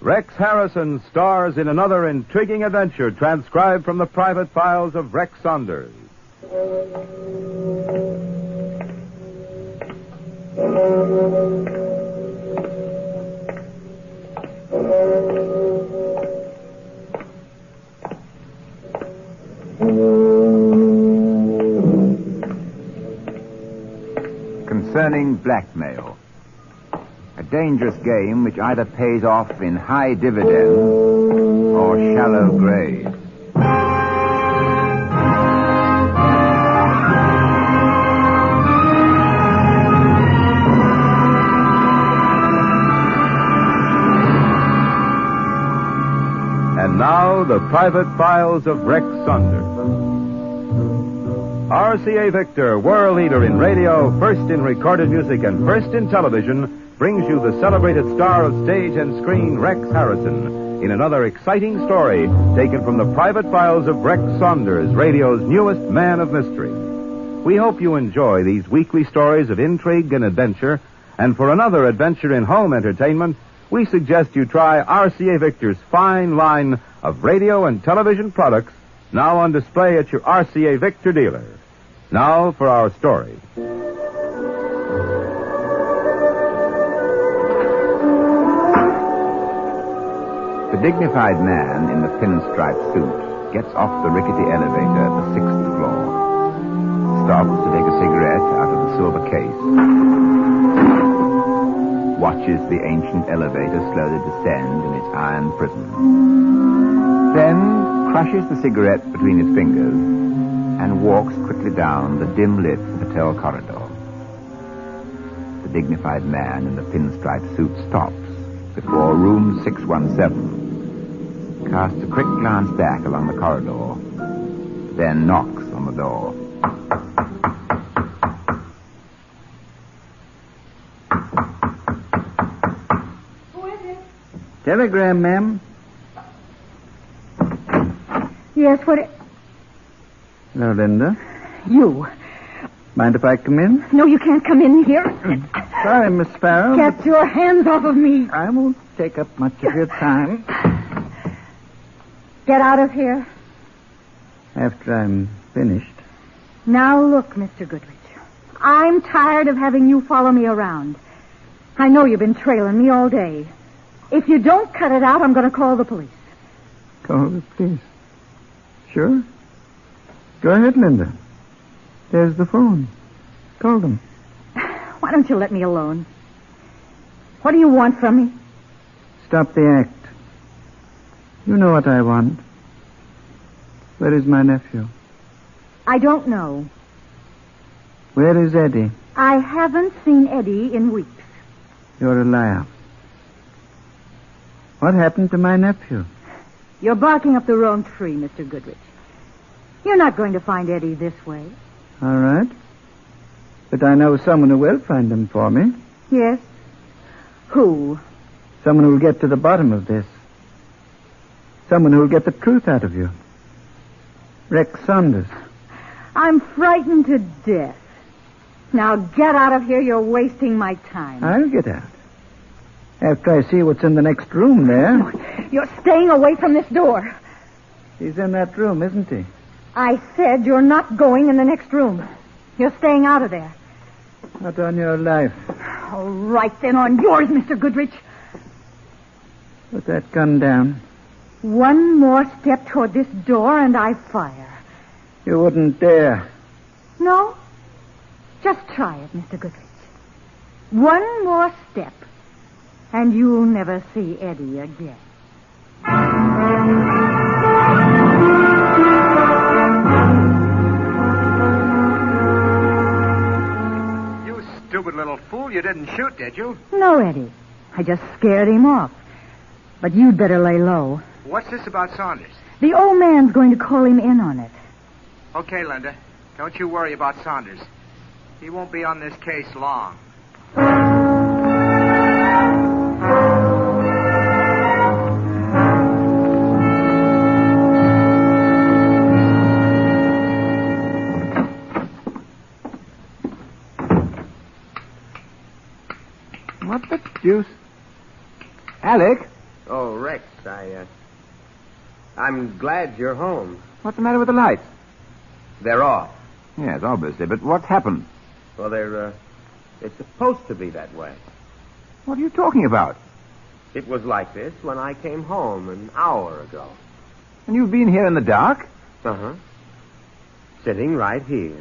Rex Harrison stars in another intriguing adventure transcribed from the private files of Rex Saunders. Concerning blackmail. A dangerous game which either pays off in high dividends or shallow graves. And now, the private files of Rex Saunders. RCA Victor, world leader in radio, first in recorded music, and first in television, brings you the celebrated star of stage and screen, Rex Harrison, in another exciting story taken from the private files of Rex Saunders, radio's newest man of mystery. We hope you enjoy these weekly stories of intrigue and adventure, and for another adventure in home entertainment, we suggest you try RCA Victor's fine line of radio and television products, now on display at your RCA Victor dealer. Now for our story. The dignified man in the pinstripe suit gets off the rickety elevator at the 6th floor, stops to take a cigarette out of the silver case, watches the ancient elevator slowly descend in its iron prison, then crushes the cigarette between his fingers and walks quickly down the dim-lit hotel corridor. The dignified man in the pinstripe suit stops before room 617, casts a quick glance back along the corridor, then knocks on the door. Who is it? Telegram, ma'am. Yes, what... Hello, Linda. You. Mind if I come in? No, you can't come in here. Sorry, Miss Sparrow. Get your hands off of me. I won't take up much of your time. Get out of here. After I'm finished. Now look, Mr. Goodrich. I'm tired of having you follow me around. I know you've been trailing me all day. If you don't cut it out, I'm going to call the police. Call the police. Sure. Go ahead, Linda. There's the phone. Call them. Why don't you let me alone? What do you want from me? Stop the act. You know what I want. Where is my nephew? I don't know. Where is Eddie? I haven't seen Eddie in weeks. You're a liar. What happened to my nephew? You're barking up the wrong tree, Mr. Goodrich. You're not going to find Eddie this way. All right. But I know someone who will find him for me. Yes? Who? Someone who will get to the bottom of this. Someone who will get the truth out of you. Rex Saunders. I'm frightened to death. Now get out of here. You're wasting my time. I'll get out. After I see what's in the next room there. You're staying away from this door. He's in that room, isn't he? I said you're not going in the next room. You're staying out of there. Not on your life. All right, then, on yours, Mr. Goodrich. Put that gun down. One more step toward this door and I fire. You wouldn't dare. No? Just try it, Mr. Goodrich. One more step, and you'll never see Eddie again. You stupid little fool. You didn't shoot, did you? No, Eddie. I just scared him off. But you'd better lay low. What's this about Saunders? The old man's going to call him in on it. Okay, Linda. Don't you worry about Saunders. He won't be on this case long. What the deuce? Alec? Oh, Rex, I'm glad you're home. What's the matter with the lights? They're off. Yes, obviously, but what's happened? Well, they're supposed to be that way. What are you talking about? It was like this when I came home an hour ago. And you've been here in the dark? Uh-huh. Sitting right here.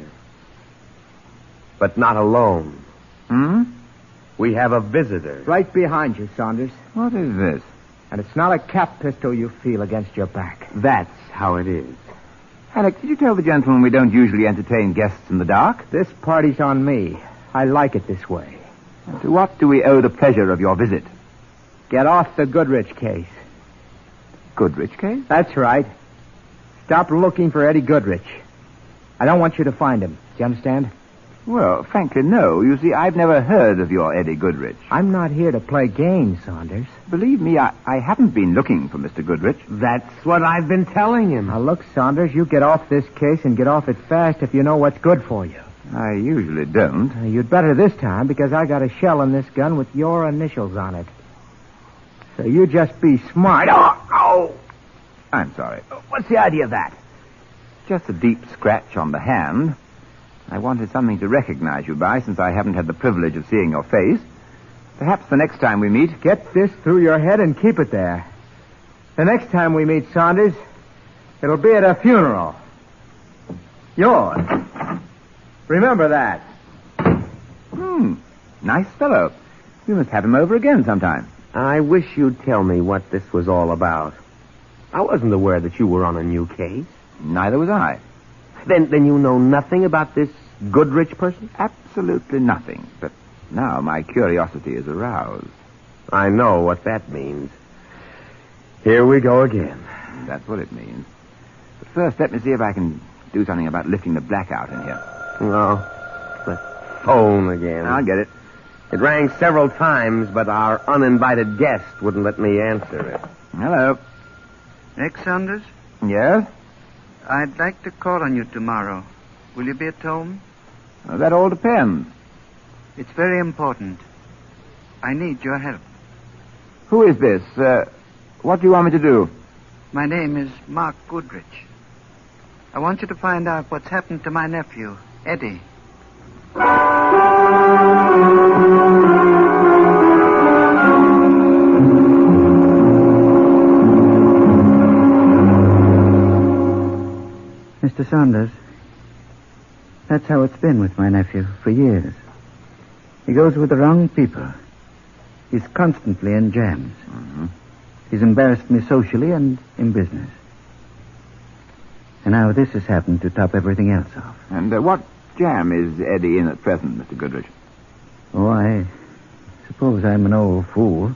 But not alone. Hmm? We have a visitor. Right behind you, Saunders. What is this? And it's not a cap pistol you feel against your back. That's how it is. Alex, did you tell the gentleman we don't usually entertain guests in the dark? This party's on me. I like it this way. And to what do we owe the pleasure of your visit? Get off the Goodrich case. Goodrich case? That's right. Stop looking for Eddie Goodrich. I don't want you to find him. Do you understand? Well, frankly, no. You see, I've never heard of your Eddie Goodrich. I'm not here to play games, Saunders. Believe me, I haven't been looking for Mr. Goodrich. That's what I've been telling him. Now, look, Saunders, you get off this case and get off it fast if you know what's good for you. I usually don't. You'd better this time, because I got a shell in this gun with your initials on it. So you just be smart. Oh! I'm sorry. What's the idea of that? Just a deep scratch on the hand. I wanted something to recognize you by, since I haven't had the privilege of seeing your face. Perhaps the next time we meet... Get this through your head and keep it there. The next time we meet, Saunders, it'll be at a funeral. Yours. Remember that. Nice fellow. You must have him over again sometime. I wish you'd tell me what this was all about. I wasn't aware that you were on a new case. Neither was I. Then you know nothing about this Goodrich person? Absolutely nothing. But now my curiosity is aroused. I know what that means. Here we go again. That's what it means. But first, let me see if I can do something about lifting the blackout in here. Oh, the phone again. I'll get it. It rang several times, but our uninvited guest wouldn't let me answer it. Hello. Rex Saunders? Yes? I'd like to call on you tomorrow. Will you be at home? That all depends. It's very important. I need your help. Who is this? What do you want me to do? My name is Mark Goodrich. I want you to find out what's happened to my nephew, Eddie. Mr. Saunders, that's how it's been with my nephew for years. He goes with the wrong people. He's constantly in jams. Mm-hmm. He's embarrassed me socially and in business. And now this has happened to top everything else off. And what jam is Eddie in at present, Mr. Goodrich? Oh, I suppose I'm an old fool.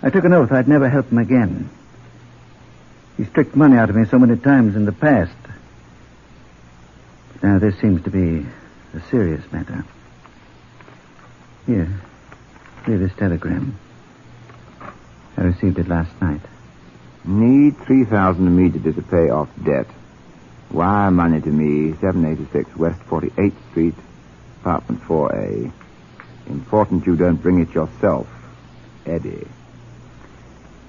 I took an oath I'd never help him again. He's tricked money out of me so many times in the past. But now this seems to be a serious matter. Here, read this telegram. I received it last night. Need $3,000 immediately to pay off debt. Wire money to me, 786 West 48th Street, apartment 4A. Important you don't bring it yourself, Eddie.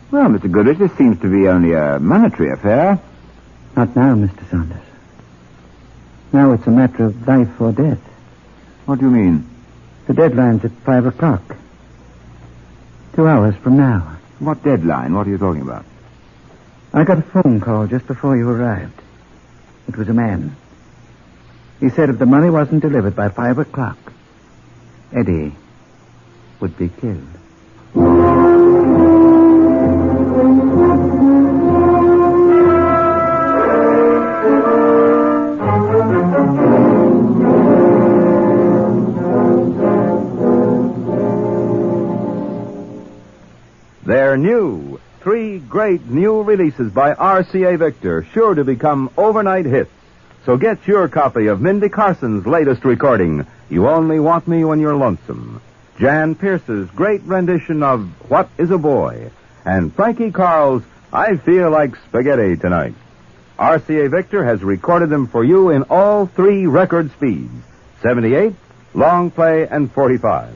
Well, Mr. Goodrich, this seems to be only a monetary affair. Not now, Mr. Saunders. Now it's a matter of life or death. What do you mean? The deadline's at 5 o'clock. 2 hours from now. What deadline? What are you talking about? I got a phone call just before you arrived. It was a man. He said if the money wasn't delivered by 5 o'clock, Eddie would be killed. They're new. 3 great new releases by RCA Victor, sure to become overnight hits. So get your copy of Mindy Carson's latest recording, You Only Want Me When You're Lonesome, Jan Pierce's great rendition of What Is a Boy, and Frankie Carl's I Feel Like Spaghetti Tonight. RCA Victor has recorded them for you in all 3 record speeds, 78, long play, and 45.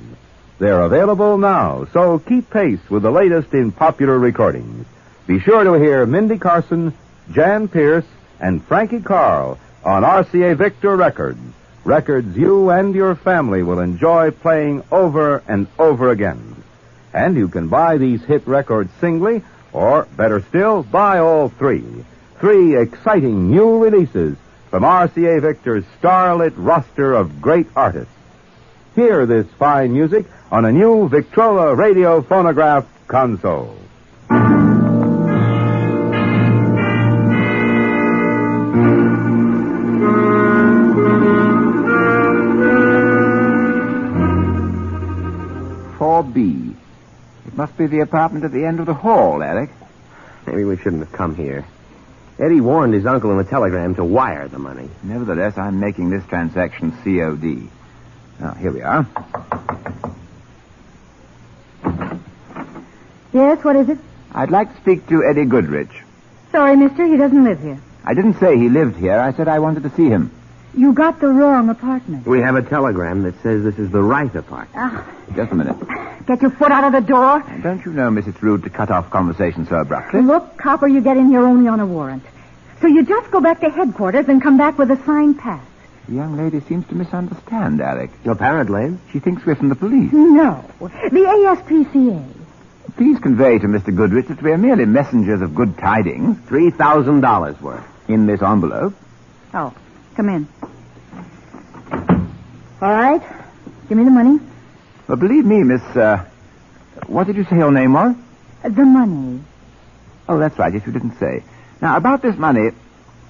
They're available now, so keep pace with the latest in popular recordings. Be sure to hear Mindy Carson, Jan Pierce, and Frankie Carl on RCA Victor Records. Records you and your family will enjoy playing over and over again. And you can buy these hit records singly, or better still, buy all three. 3 exciting new releases from RCA Victor's starlit roster of great artists. Hear this fine music on a new Victrola radio phonograph console. B. It must be the apartment at the end of the hall, Alec. Maybe we shouldn't have come here. Eddie warned his uncle in the telegram to wire the money. Nevertheless, I'm making this transaction COD. Now, here we are. Yes, what is it? I'd like to speak to Eddie Goodrich. Sorry, mister, he doesn't live here. I didn't say he lived here. I said I wanted to see him. You got the wrong apartment. We have a telegram that says this is the right apartment. Just a minute. Get your foot out of the door. Don't you know, Miss, it's rude to cut off conversation so abruptly? Look, copper, you get in here only on a warrant. So you just go back to headquarters and come back with a signed pass. The young lady seems to misunderstand, Alec. Apparently. She thinks we're from the police. No, the ASPCA. Please convey to Mr. Goodrich that we are merely messengers of good tidings. $3,000 worth. In this envelope. Oh, come in. All right. Give me the money. Well, believe me, Miss, what did you say your name was? The money. Oh, that's right. Yes, you didn't say. Now, about this money,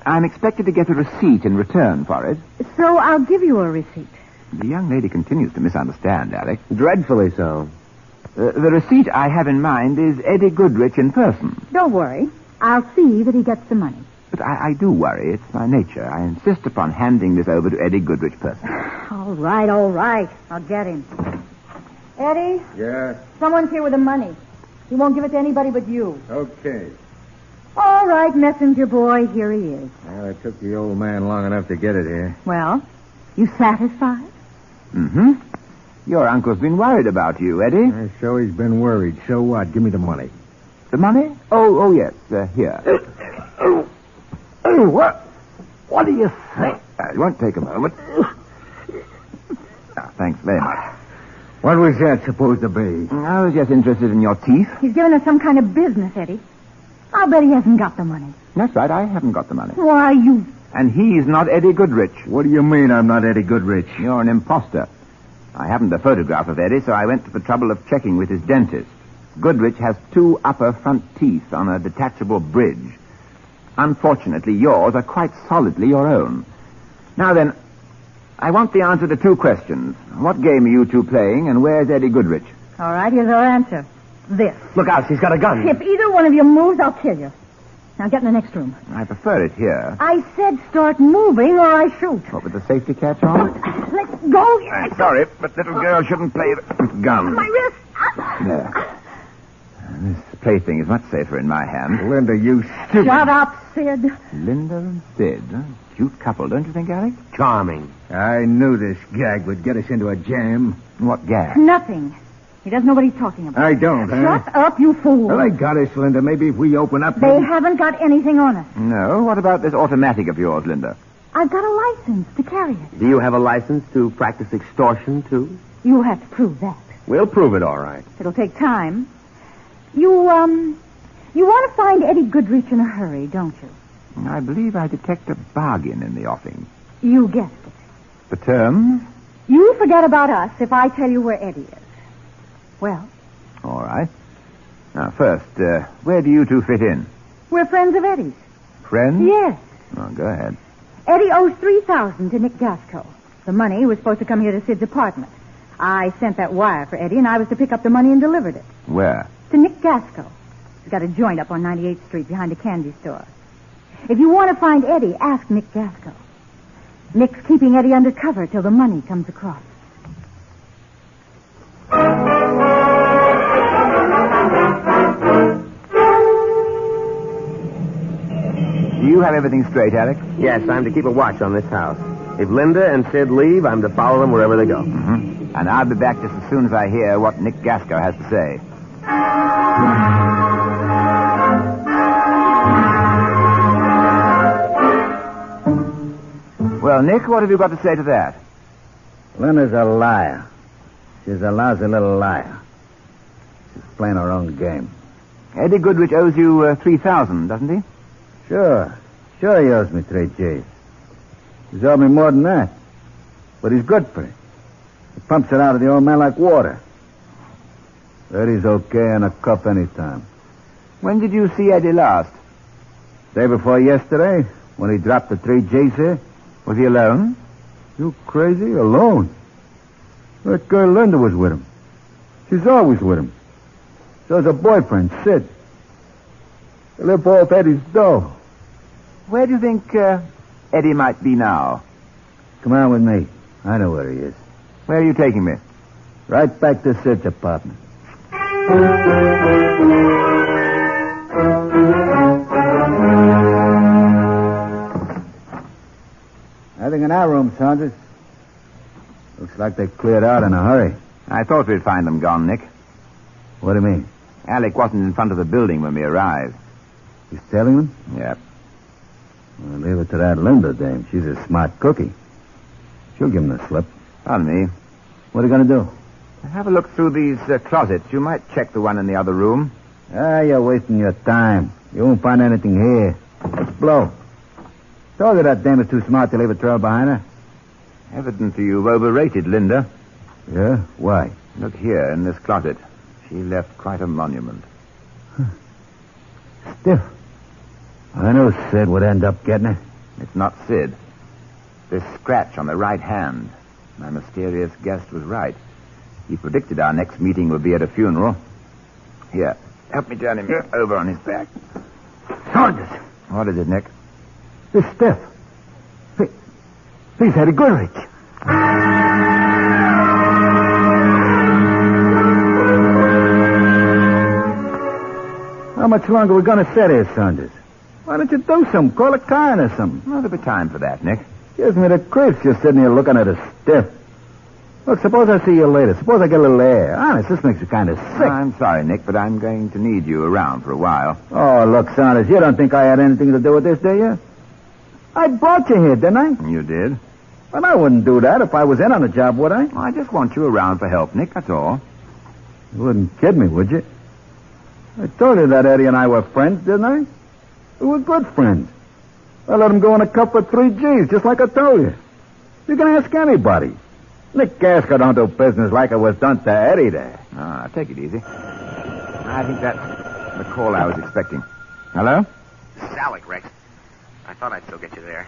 I'm expected to get a receipt in return for it. So I'll give you a receipt. The young lady continues to misunderstand, Alec. Dreadfully so. The receipt I have in mind is Eddie Goodrich in person. Don't worry. I'll see that he gets the money. But I do worry. It's my nature. I insist upon handing this over to Eddie Goodrich personally. All right. I'll get him. Eddie? Yes. Someone's here with the money. He won't give it to anybody but you. Okay. All right, messenger boy, here he is. Well, it took the old man long enough to get it here. Well, you satisfied? Mm-hmm. Your uncle's been worried about you, Eddie. So he's been worried. So what? Give me the money. The money? Oh, yes. Here. What do you think? It won't take a moment. Thanks very much. What was that supposed to be? I was just interested in your teeth. He's giving us some kind of business, Eddie. I'll bet he hasn't got the money. That's right. I haven't got the money. Why, you... And he's not Eddie Goodrich. What do you mean I'm not Eddie Goodrich? You're an imposter. I haven't a photograph of Eddie, so I went to the trouble of checking with his dentist. Goodrich has 2 upper front teeth on a detachable bridge. Unfortunately, yours are quite solidly your own. Now then, I want the answer to 2 questions. What game are you 2 playing, and where's Eddie Goodrich? All right, here's our answer. This. Look out, she's got a gun. If either one of you moves, I'll kill you. Now get in the next room. I prefer it here. I said start moving or I shoot. What, with the safety catch on? Let's go. Sorry, but little girl shouldn't play with guns. My wrist. There. This plaything is much safer in my hand. Linda, you stupid... Shut up, Sid. Linda and Sid. Huh? Cute couple, don't you think, Alec? Charming. I knew this gag would get us into a jam. What gag? Nothing. He doesn't know what he's talking about. I don't, huh? Shut up, you fool. Well, they got us, Linda. Maybe if we open up... They haven't got anything on us. No? What about this automatic of yours, Linda? I've got a license to carry it. Do you have a license to practice extortion, too? You'll have to prove that. We'll prove it, all right. It'll take time. You want to find Eddie Goodrich in a hurry, don't you? I believe I detect a bargain in the offing. You guessed it. The terms? You forget about us if I tell you where Eddie is. Well? All right. Now, first, where do you 2 fit in? We're friends of Eddie's. Friends? Yes. Oh, go ahead. Eddie owes $3,000 to Nick Gasco. The money was supposed to come here to Sid's apartment. I sent that wire for Eddie, and I was to pick up the money and delivered it. Where? To Nick Gasco. He's got a joint up on 98th Street behind a candy store. If you want to find Eddie, ask Nick Gasco. Nick's keeping Eddie undercover till the money comes across. Do you have everything straight, Alec? Yes, I'm to keep a watch on this house. If Linda and Sid leave, I'm to follow them wherever they go. Mm-hmm. And I'll be back just as soon as I hear what Nick Gasco has to say. Well, Nick, what have you got to say to that? Linda's a liar. She's a lousy little liar. She's playing her own game. Eddie Goodrich owes you $3,000, doesn't he? Sure he owes me 3 G's. He's owed me more than that. But he's good for it. He pumps it out of the old man like water. Eddie's okay in a cup anytime. When did you see Eddie last? Day before yesterday, when he dropped the 3 G's here. Was he alone? You crazy? Alone? That girl Linda was with him. She's always with him. So's her boyfriend, Sid. They live off Eddie's dough. Where do you think Eddie might be now? Come on with me. I know where he is. Where are you taking me? Right back to Sid's apartment. Nothing in our room, Saunders. Looks like they cleared out in a hurry. I thought we'd find them gone, Nick. What do you mean? Alec wasn't in front of the building when we arrived. He's telling them? Yep. Well, leave it to that Linda dame. She's a smart cookie. She'll give him the slip. Pardon me. What are you going to do? Have a look through these closets. You might check the one in the other room. You're wasting your time. You won't find anything here. Let's blow. Told you that dame is too smart to leave a trail behind her. Evidently you've overrated Linda. Yeah? Why? Look here, in this closet. She left quite a monument. Stiff. I knew Sid would end up getting her. It's not Sid. This scratch on the right hand. My mysterious guest was right. He predicted our next meeting would be at a funeral. Here, help me turn him over on his back. Saunders! What is it, Nick? This Stiff. He's Eddie Goodrich. How much longer are we going to sit here, Saunders? Why don't you do something? Call a car or something. Well, there'll be time for that, Nick. Gives me the creeps just sitting here looking at a Stiff. Look, suppose I see you later. Suppose I get a little air. Honest, this makes you kind of sick. I'm sorry, Nick, but I'm going to need you around for a while. Oh, look, Saunders, you don't think I had anything to do with this, do you? I brought you here, didn't I? You did? Well, I wouldn't do that if I was in on the job, would I? I just want you around for help, Nick, that's all. You wouldn't kid me, would you? I told you that Eddie and I were friends, didn't I? We were good friends. I let him go in a cup for 3 G's, just like I told you. You can ask anybody. Nick Gasco don't do business like it was done to Eddie there. Ah, take it easy. I think that's the call I was expecting. Hello? This is Alec, Rex. I thought I'd still get you there.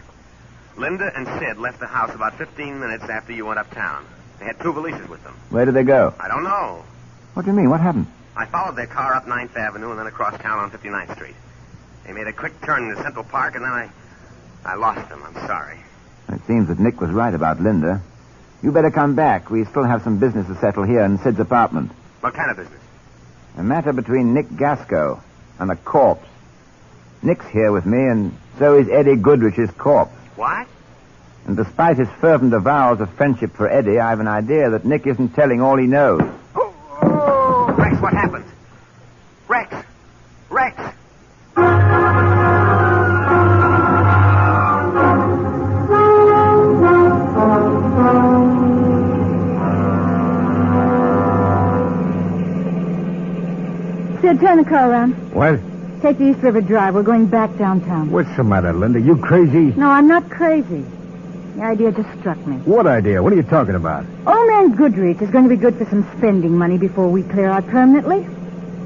Linda and Sid left the house about 15 minutes after you went uptown. They had 2 valises with them. Where did they go? I don't know. What do you mean? What happened? I followed their car up 9th Avenue and then across town on 59th Street. They made a quick turn into Central Park, and then I lost them. I'm sorry. It seems that Nick was right about Linda. You better come back. We still have some business to settle here in Sid's apartment. What kind of business? A matter between Nick Gasco and a corpse. Nick's here with me, and so is Eddie Goodrich's corpse. What? And despite his fervent avowals of friendship for Eddie, I have an idea that Nick isn't telling all he knows. Oh! Rex, what happened? Rex! Rex! Sid, turn the car around. What? Take the East River Drive. We're going back downtown. What's the matter, Linda? You crazy? No, I'm not crazy. The idea just struck me. What idea? What are you talking about? Old man Goodrich is going to be good for some spending money before we clear out permanently.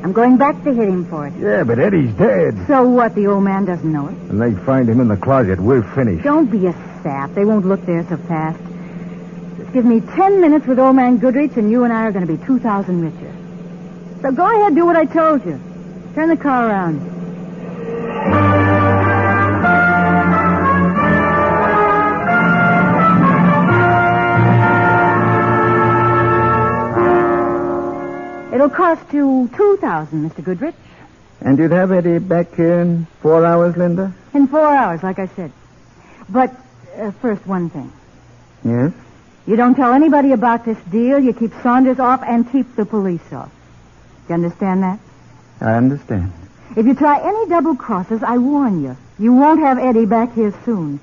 I'm going back to hit him for it. Yeah, but Eddie's dead. So what? The old man doesn't know it. And they find him in the closet. We're finished. Don't be a sap. They won't look there so fast. Just give me 10 minutes with old man Goodrich, and you and I are going to be 2,000 richer. So go ahead, do what I told you. Turn the car around. It'll cost you 2,000, Mr. Goodrich. And you'd have Eddie back here in 4 hours, Linda? In 4 hours, like I said. But first, one thing. Yes? You don't tell anybody about this deal. You keep Saunders off and keep the police off. You understand that? I understand. If you try any double crosses, I warn you, you won't have Eddie back here soon.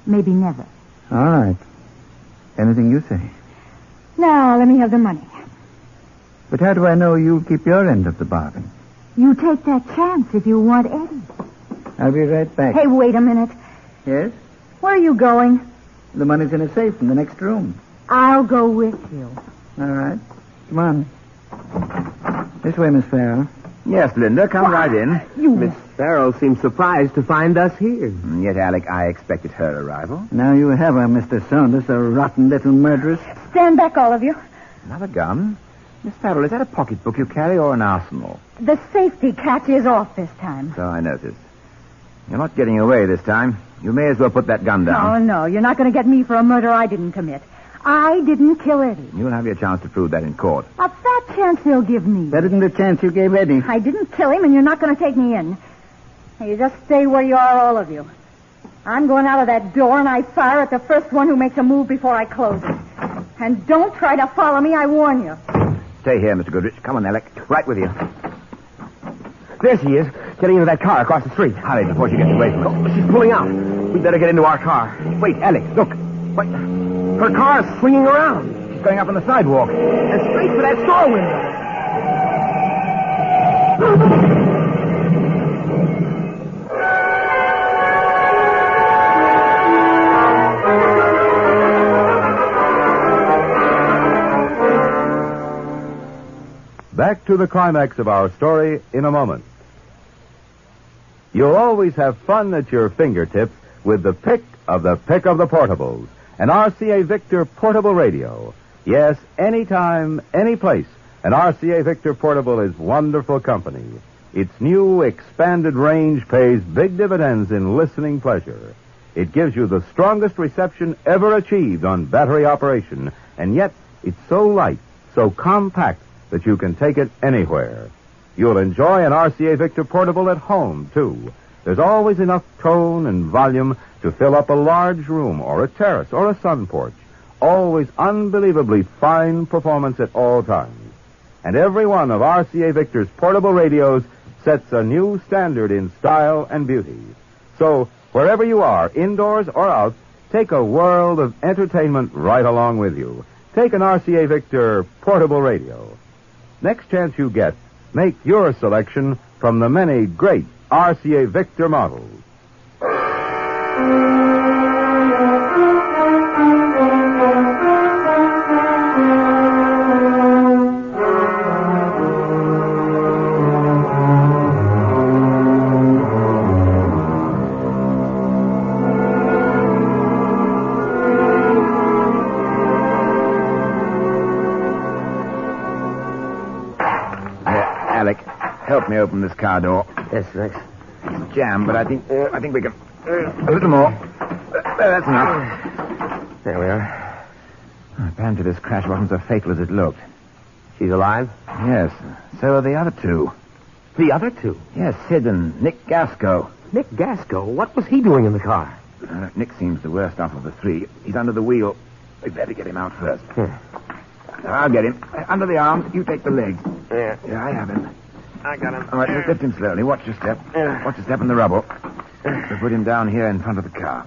Maybe never. All right. Anything you say. Now, let me have the money. But how do I know you'll keep your end of the bargain? You take that chance if you want Eddie. I'll be right back. Hey, wait a minute. Yes? Where are you going? The money's in a safe in the next room. I'll go with you. All right. Come on. This way, Miss Farrell. Yes, Linda, come right in. Miss Farrell seems surprised to find us here. And yet, Alec, I expected her arrival. Now you have her, Mr. Saunders, a rotten little murderess. Stand back, all of you. Another gun? Miss Farrell, is that a pocketbook you carry or an arsenal? The safety catch is off this time. So I noticed. You're not getting away this time. You may as well put that gun down. Oh, no, you're not going to get me for a murder I didn't commit. I didn't kill Eddie. You'll have your chance to prove that in court. A fat chance they'll give me. That isn't the chance you gave Eddie. I didn't kill him, and you're not going to take me in. You just stay where you are, all of you. I'm going out of that door, and I fire at the first one who makes a move before I close it. And don't try to follow me, I warn you. Stay here, Mr. Goodrich. Come on, Alec. Right with you. There she is, getting into that car across the street. Hurry before she gets away from us. Oh, she's pulling out. We'd better get into our car. Wait, Alec, look. What? Her car is swinging around. She's going up on the sidewalk. And straight for that store window. Back to the climax of our story in a moment. You'll always have fun at your fingertips with the pick of the portables. An RCA Victor portable radio. Yes, anytime, any place, an RCA Victor portable is wonderful company. Its new expanded range pays big dividends in listening pleasure. It gives you the strongest reception ever achieved on battery operation, and yet it's so light, so compact, that you can take it anywhere. You'll enjoy an RCA Victor portable at home, too. There's always enough tone and volume to fill up a large room or a terrace or a sun porch. Always unbelievably fine performance at all times. And every one of RCA Victor's portable radios sets a new standard in style and beauty. So, wherever you are, indoors or out, take a world of entertainment right along with you. Take an RCA Victor portable radio. Next chance you get, make your selection from the many great RCA Victor models. Alec, help me open this car door. Yes, Rex. It's jammed, but I think we can... a little more. That's enough. There we are. Apparently this crash wasn't so fatal as it looked. She's alive? Yes, so are the other two. The other two? Yes, Sid and Nick Gasco. Nick Gasco? What was he doing in the car? Nick seems the worst off of the three. He's under the wheel. We'd better get him out first. I'll get him. Under the arms, you take the leg. Yeah. Yeah, I have him. I got him. All right, just lift him slowly. Watch your step. Watch your step in the rubble. We'll put him down here in front of the car.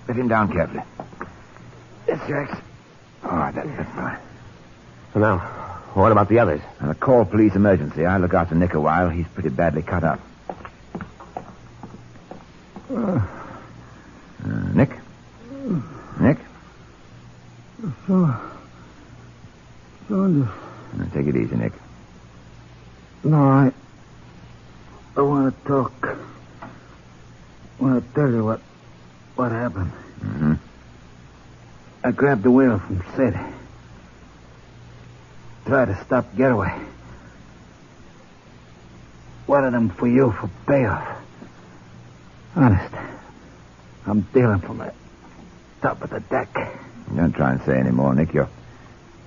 Let him down carefully. Yes, Jax. All right, that's fine. So now, what about the others? Now, call police emergency. I'll look after Nick a while. He's pretty badly cut up. Nick? Nick? Saunders. Take it easy, Nick. No, I want to talk. I want to tell you what happened. Mm-hmm. I grabbed the wheel from Sid. Tried to stop the getaway. Wanted him for you for payoff. Honest. I'm dealing from the top of the deck. Don't try and say any more, Nick. You're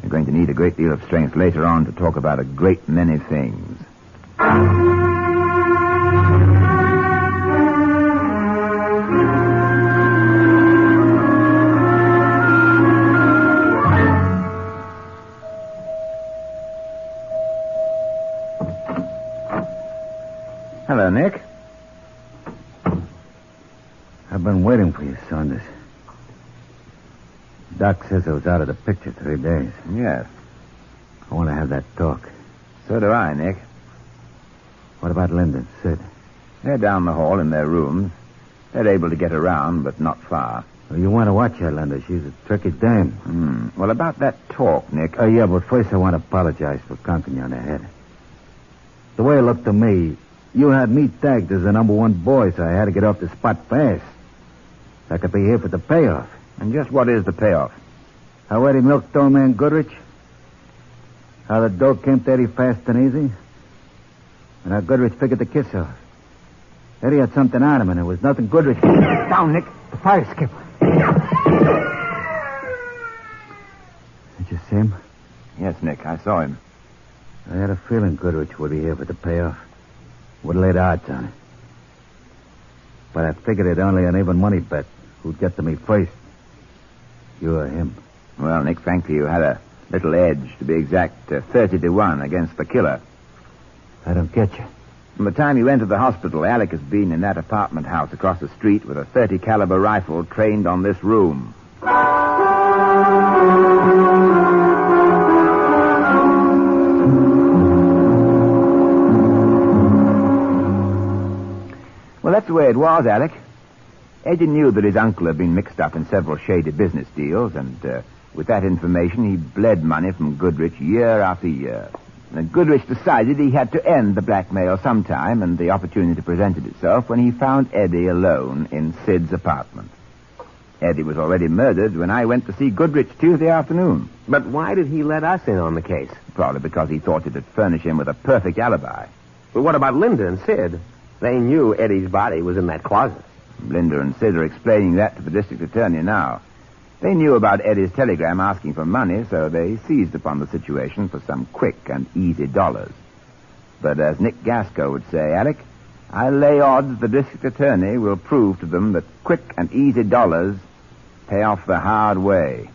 going to need a great deal of strength later on to talk about a great many things. Hello, Nick. I've been waiting for you, Saunders. Doc says I was out of the picture 3 days. Yes. I want to have that talk. So do I, Nick. What about Linda and Sid? They're down the hall in their rooms. They're able to get around, but not far. Well, you want to watch her, Linda. She's a tricky dame. Well, about that talk, Nick... Yeah, but first I want to apologize for conking you on the head. The way it looked to me, you had me tagged as the number 1 boy, so I had to get off the spot fast. So I could be here for the payoff. And just what is the payoff? How Eddie milked old man Goodrich. How the dope came to Eddie fast and easy. And how Goodrich figured the kiss off. Eddie had something on him, and it was nothing Goodrich... Down, Nick. The fire skip. Did you see him? Yes, Nick, I saw him. I had a feeling Goodrich would be here for the payoff. Would have laid odds on it. But I figured it only an even money bet. Who'd get to me first? You or him? Well, Nick, frankly, you had a little edge, to be exact, 30-1 against the killer. I don't get you. From the time you entered the hospital, Alec has been in that apartment house across the street with a .30 caliber rifle trained on this room. Well, that's the way it was, Alec. Eddie knew that his uncle had been mixed up in several shady business deals, and with that information, he bled money from Goodrich year after year. And Goodrich decided he had to end the blackmail sometime, and the opportunity presented itself when he found Eddie alone in Sid's apartment. Eddie was already murdered when I went to see Goodrich Tuesday afternoon. But why did he let us in on the case? Probably because he thought it'd furnish him with a perfect alibi. But what about Linda and Sid? They knew Eddie's body was in that closet. Linda and Sid are explaining that to the district attorney now. They knew about Eddie's telegram asking for money, so they seized upon the situation for some quick and easy dollars. But as Nick Gasco would say, Alec, I lay odds the district attorney will prove to them that quick and easy dollars pay off the hard way.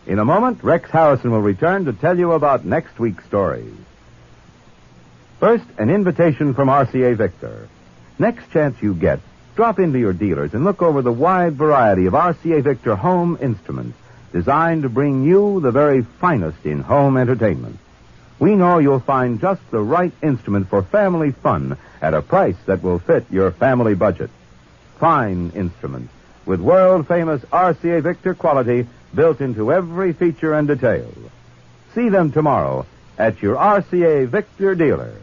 In a moment, Rex Harrison will return to tell you about next week's stories. First, an invitation from RCA Victor. Next chance you get, drop into your dealers and look over the wide variety of RCA Victor home instruments designed to bring you the very finest in home entertainment. We know you'll find just the right instrument for family fun at a price that will fit your family budget. Fine instruments with world-famous RCA Victor quality built into every feature and detail. See them tomorrow at your RCA Victor dealer.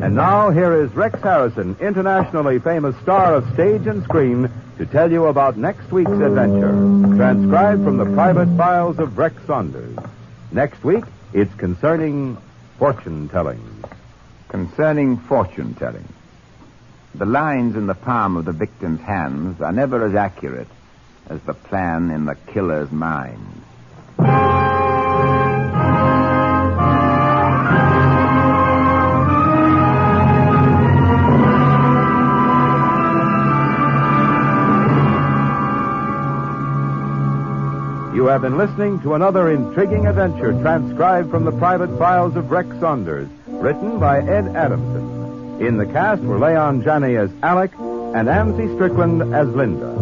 And now, here is Rex Harrison, internationally famous star of stage and screen, to tell you about next week's adventure, transcribed from the private files of Rex Saunders. Next week, it's concerning fortune-telling. Concerning fortune-telling. The lines in the palm of the victim's hands are never as accurate as the plan in the killer's mind. You have been listening to another intriguing adventure transcribed from the private files of Rex Saunders, written by Ed Adamson. In the cast were Leon Janney as Alec and Amzie Strickland as Linda.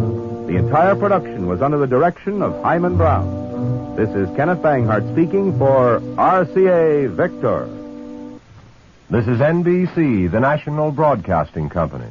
The entire production was under the direction of Hyman Brown. This is Kenneth Banghart speaking for RCA Victor. This is NBC, the National Broadcasting Company.